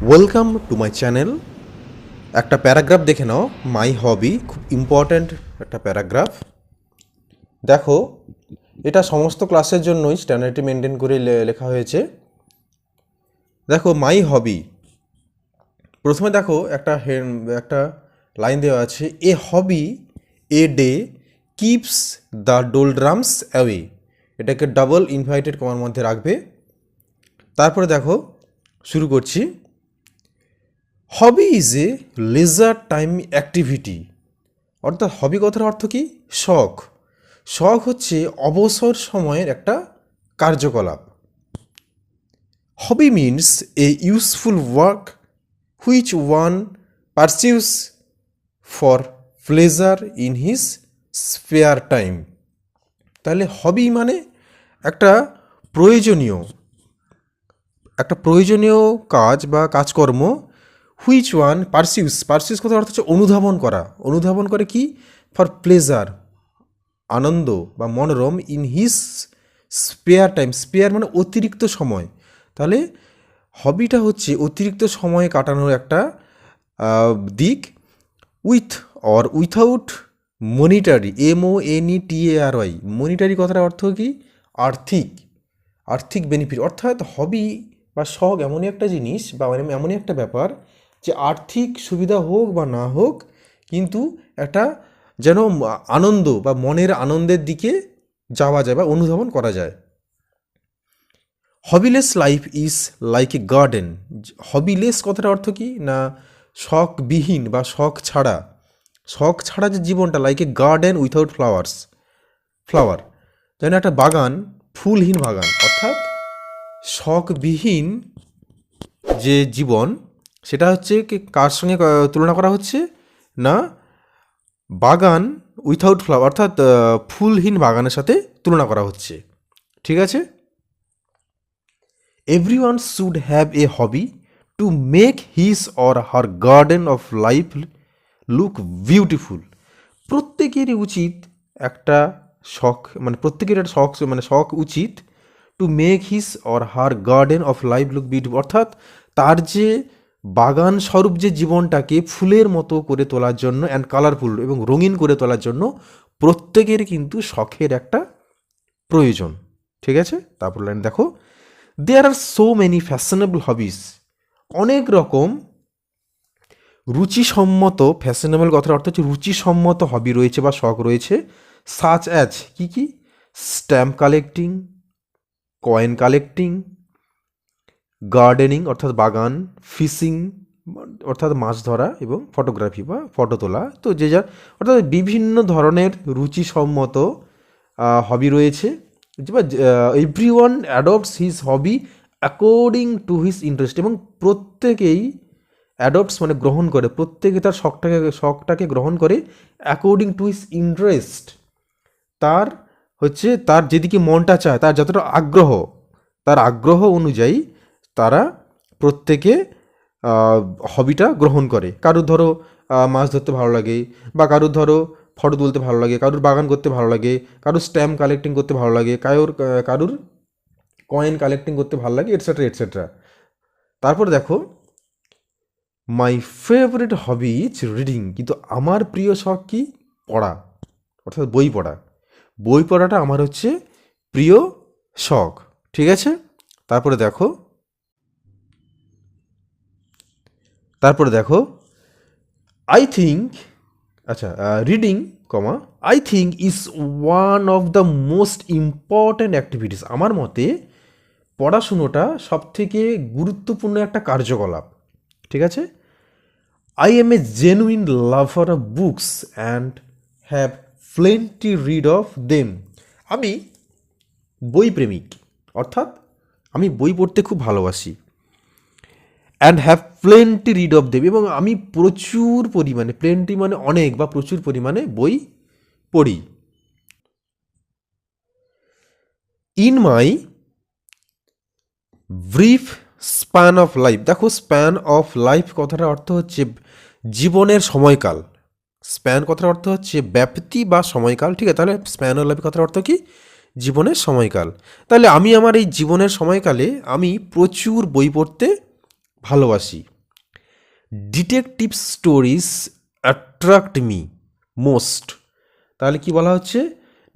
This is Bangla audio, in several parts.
Welcome to my channel. একটা প্যারাগ্রাফ দেখে নাও, মাই হবি, খুব ইম্পর্ট্যান্ট একটা প্যারাগ্রাফ। দেখো, এটা সমস্ত ক্লাসের জন্যই স্ট্যান্ডার্ডটি মেনটেন করে লেখা হয়েছে। দেখো, মাই হবি, প্রথমে দেখো একটা লাইন দেওয়া আছে, a hobby a day keeps the doldrums away. এটাকে ডাবল ইনভাইটেড কমার মধ্যে রাখবে। তারপরে দেখো, শুরু করছি। Hobby is a leisure time activity. অর্থাৎ হবি কথার অর্থ কি? শখ। শখ হচ্ছে অবসর সময়ের একটা কার্যকলাপ। Hobby means a useful work which one pursues for pleasure in his spare time. তাহলে হবি মানে একটা প্রয়োজনীয় প্রয়োজনীয় কাজ বা কাজকর্ম, হুইচ ওয়ান পারসিউস কথার অর্থ হচ্ছে অনুধাবন করা। অনুধাবন করে কি? ফর প্লেজার, আনন্দ বা মনোরম, in his spare time. Spare মানে অতিরিক্ত সময়। তাহলে হবিটা হচ্ছে অতিরিক্ত সময় কাটানোর একটা দিক। With or without monetary, MONETARY, monetary কথার অর্থ কি? আর্থিক বেনিফিট। অর্থাৎ হবি বা শখ এমনই একটা জিনিস বা এমনই একটা ব্যাপার যে আর্থিক সুবিধা হোক বা না হোক, কিন্তু একটা যেন আনন্দ বা মনের আনন্দের দিকে যাওয়া যায় বা অনুধাবন করা যায়। Hobbyless life is like a garden. Hobbyless কথার অর্থ কি? না শখবিহীন বা শখ ছাড়া যে জীবনটা, like a garden without flower, যেন একটা বাগান, ফুলহীন বাগান। অর্থাৎ শখবিহীন যে জীবন, সেটা হচ্ছে কি কার সঙ্গে তুলনা করা হচ্ছে? না বাগান উইথাউট ফ্লাওয়ার, অর্থাৎ ফুলহীন বাগানের সাথে তুলনা করা হচ্ছে। ঠিক আছে? Everyone should have a hobby to make his or her garden of life look beautiful. প্রত্যেকেরই উচিত একটা শখ, মানে প্রত্যেকের একটা শখ উচিত to make his or her garden of life look beautiful. অর্থাৎ তার যে বাগান স্বরূপ যে জীবনটাকে ফুলের মতো করে তোলার জন্য, অ্যান্ড কালারফুল এবং রঙিন করে তোলার জন্য প্রত্যেকের কিন্তু শখের একটা প্রয়োজন। ঠিক আছে? তারপর লাইন দেখো, দেয়ার আর সো মেনি ফ্যাশনেবল হবিস। অনেক রকম রুচিসম্মত, ফ্যাশনেবল কথার অর্থ হচ্ছে রুচিসম্মত হবি রয়েছে বা শখ রয়েছে। সাচ অ্যাজ, কি? Stamp collecting, coin collecting, gardening অর্থাৎ বাগান, ফিশিং অর্থাৎ মাছ ধরা, এবং ফটোগ্রাফি বা ফটো তোলা। তো যে যার অর্থাৎ বিভিন্ন ধরনের রুচিসম্মত হবি রয়েছে। Every one adopts his hobby according to his interest. এবং প্রত্যেকেই অ্যাডপ্টস মানে গ্রহণ করে, প্রত্যেকে তার শখটাকে গ্রহণ করে অ্যাকর্ডিং টু হিজ ইন্টারেস্ট। তার যেদিকে মনটা চায়, তার যতটা আগ্রহ, তার আগ্রহ অনুযায়ী তারা প্রত্যেকে হবিটা গ্রহণ করে। কারুর ধরো মাছ ধরতে ভালো লাগে, বা কারুর ধরো ফটো তুলতে ভালো লাগে, কারুর বাগান করতে ভালো লাগে, কারুর স্ট্যাম্প কালেক্টিং করতে ভালো লাগে, কারুর কয়েন কালেক্টিং করতে ভালো লাগে, এটসেট্রা এটসেট্রা। তারপর দেখো, my favourite hobby is reading. কিন্তু আমার প্রিয় শখ কি? পড়া, অর্থাৎ বই পড়া। বই পড়াটা আমার হচ্ছে প্রিয় শখ। ঠিক আছে? তারপরে দেখো, আই থিঙ্ক, আচ্ছা, reading I think is one of the most important activities. আমার মতে পড়াশুনোটা সবথেকে গুরুত্বপূর্ণ একটা কার্যকলাপ। ঠিক আছে? I am a genuine lover of books and have plenty read of them. আমি বই প্রেমিক, অর্থাৎ আমি বই পড়তে খুব ভালোবাসি। And have plenty read of them, এবং আমি প্রচুর পরিমাণে, প্লেন্টি মানে অনেক বা প্রচুর পরিমাণে বই পড়ি। In my brief span of life. দেখো, স্প্যান অফ লাইফ কথাটার অর্থ হচ্ছে জীবনের সময়কাল। স্প্যান কথার অর্থ হচ্ছে ব্যাপ্তি বা সময়কাল। ঠিক আছে? তাহলে স্প্যান অফ লাইফ কথার অর্থ কি? জীবনের সময়কাল। তাহলে আমি আমার এই জীবনের সময়কালে আমি প্রচুর বই পড়তে ভালোবাসি। Detective stories attract me most. তাহলে কি বলা হচ্ছে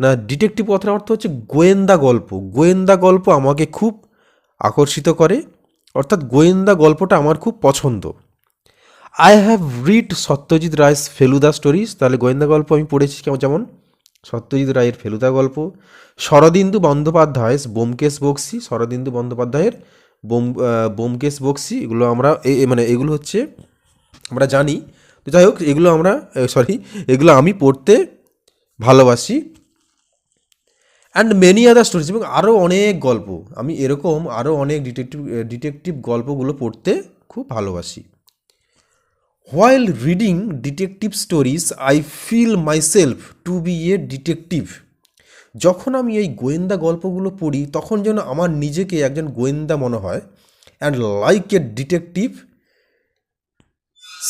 না, ডিটেকটিভ কথার অর্থ হচ্ছে গোয়েন্দা গল্প। গোয়েন্দা গল্প আমাকে খুব আকর্ষিত করে, অর্থাৎ গোয়েন্দা গল্পটা আমার খুব পছন্দ। I have read Satyajit Ray's Feluda stories. তাহলে গোয়েন্দা গল্প আমি পড়েছি, যেমন সত্যজিৎ রায়ের ফেলুদা গল্প, শরদিন্দু বন্দ্যোপাধ্যায়ের ব্যোমকেশ বক্সী, শরদিন্দু বন্দ্যোপাধ্যায়ের ব্যোমকেশ বক্সী। এগুলো আমরা মানে এগুলো হচ্ছে আমরা জানি। তো যাই হোক, এগুলো এগুলো আমি পড়তে ভালোবাসি। অ্যান্ড মেনি আদার স্টোরিজ, এবং আরও অনেক গল্প, আমি এরকম আরও অনেক ডিটেকটিভ গল্পগুলো পড়তে খুব ভালোবাসি। While reading detective stories I feel myself to be a detective. যখন আমি এই গোয়েন্দা গল্পগুলো পড়ি তখন যেন আমার নিজেকে একজন গোয়েন্দা মনে হয়। And like a detective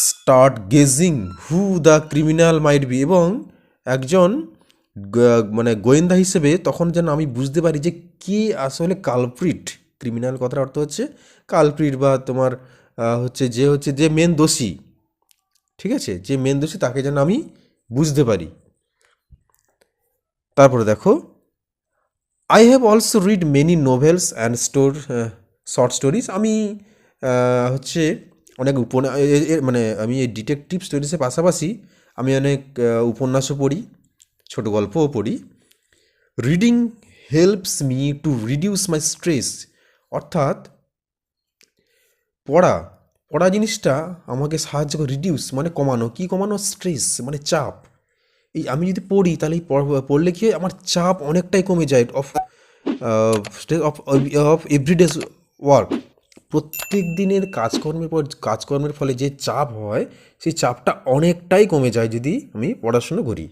start gazing who the criminal might be, এবং একজন মানে গোয়েন্দা হিসেবে তখন যেন আমি বুঝতে পারি যে কে আসলে কালপ্রিট। ক্রিমিনাল কথার অর্থ হচ্ছে কালপ্রিট, বা তোমার যে মেন দোষী, ঠিক আছে, যে মেন দোষী তাকে যেন আমি বুঝতে পারি। তারপরে দেখো, I have also read many novels and short stories. আমি হচ্ছে অনেক মানে আমি এই ডিটেকটিভ স্টোরিজের পাশাপাশি আমি অনেক উপন্যাসও পড়ি, ছোট গল্পও পড়ি। Reading helps me to reduce my stress, অর্থাৎ পড়া পড়া জিনিসটা আমাকে সাহায্য করে। রিডিউস মানে কমানো, কি কমানো? স্ট্রেস মানে চাপ। এই আমি যদি পড়ি তাহলে এই পড়লে কি হয়, আমার চাপ অনেকটাই কমে যায়। স্ট্রেস অফ এভরিডে ওয়ার্ক, প্রত্যেক দিনের কাজকর্মের ফলে যে চাপ হয় সেই চাপটা অনেকটাই কমে যায় যদি আমি পড়াশুনো করি।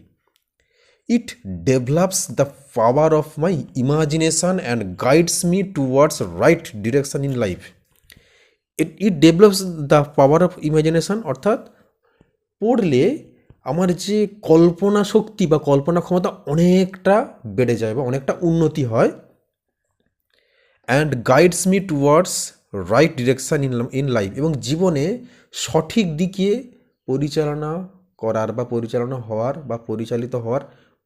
It develops the power of my imagination and guides me towards right direction in life. It develops the power of imagination, অর্থাৎ পড়লে আমার যে কল্পনা শক্তি বা কল্পনা ক্ষমতা অনেকটা বেড়ে যায় বা অনেকটা উন্নতি হয়। And guides me towards right direction in life, এবং জীবনে সঠিক দিকে পরিচালনা করার বা পরিচালনা হওয়ার বা পরিচালিত হওয়ার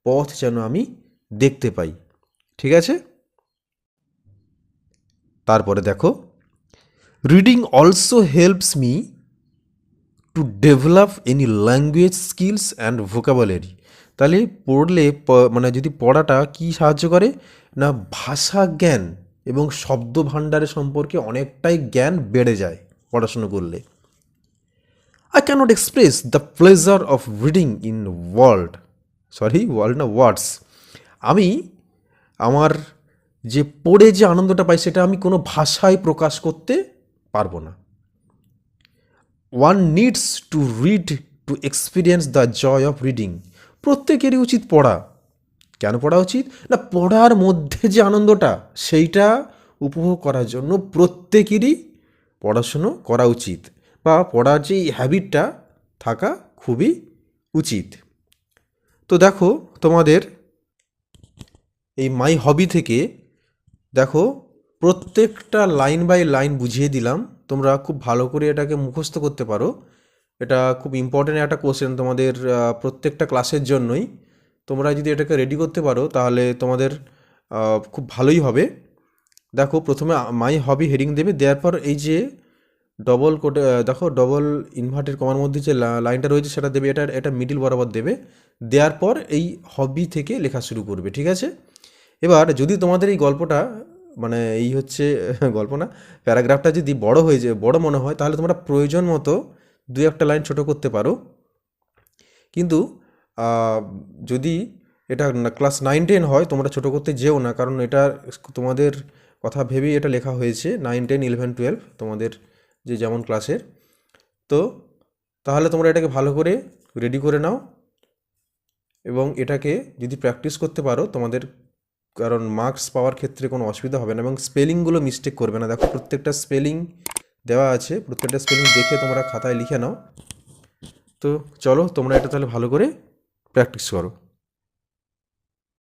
পথ যেন আমি দেখতে পাই। ঠিক আছে, তারপরে দেখো, reading also helps me to develop any language skills and vocabulary. তাহলে পড়লে মানে যদি পড়াটা কি সাহায্য করে না, ভাষা জ্ঞান এবং শব্দ ভাণ্ডারের সম্পর্কে অনেকটাই জ্ঞান বেড়ে যায় পড়াশুনো করলে। I cannot express the pleasure of reading in words. আমি আমার যে পড়ে যে আনন্দটা পাই সেটা আমি কোনো ভাষায় প্রকাশ করতে পারবো না। One needs to read to experience the joy of reading. প্রত্যেকেরই উচিত পড়া। কেন পড়া উচিত না, পড়ার মধ্যে যে আনন্দটা সেইটা উপভোগ করার জন্য প্রত্যেকেরই পড়াশুনো করা উচিত, বা পড়ার যে হ্যাবিটটা থাকা খুবই উচিত। তো দেখো, তোমাদের এই মাই হবি থেকে দেখো প্রত্যেকটা লাইন বাই লাইন বুঝিয়ে দিলাম, তোমরা খুব ভালো করে এটাকে মুখস্থ করতে পারো। এটা খুব ইম্পর্ট্যান্ট একটা কোশ্চেন তোমাদের প্রত্যেকটা ক্লাসের জন্যই। তোমরা যদি এটাকে রেডি করতে পারো তাহলে তোমাদের খুব ভালোই হবে। দেখো, প্রথমে মাই হবি হেডিং দেবে, দেওয়ার পর এই যে ডবল কোটে দেখো ডবল ইনভার্টেড কমার মধ্যে যে লাইনটা রয়েছে সেটা দেবে, এটা মিডিল বরাবর দেবে। দেওয়ার পর এই হবি থেকে লেখা শুরু করবে। ঠিক আছে, এবার যদি তোমাদের এই গল্পটা মানে এই হচ্ছে গল্প না, প্যারাগ্রাফটা যদি বড় মনে হয় তাহলে তোমরা প্রয়োজন মতো দু একটা লাইন ছোট করতে পারো। কিন্তু যদি এটা ক্লাস 9-10 হয় তোমরা ছোট করতে যেও না, কারণ এটা তোমাদের কথা ভেবেই এটা লেখা হয়েছে। 9, 10, 11, 12 তোমাদের যে যেমন ক্লাসের। তো তাহলে তোমরা এটাকে ভালো করে রেডি করে নাও, এবং এটাকে যদি প্র্যাকটিস করতে পারো তোমাদের, কারণ মার্কস পাওয়ার ক্ষেত্রে কোনো অসুবিধা হবে না, এবং স্পেলিংগুলো মিস্টেক করবে না। দেখো প্রত্যেকটা স্পেলিং দেওয়া আছে, প্রত্যেকটা স্পেলিং দেখে তোমরা খাতায় লিখে নাও। তো চলো তোমরা এটা তাহলে ভালো করে প্র্যাকটিস করো।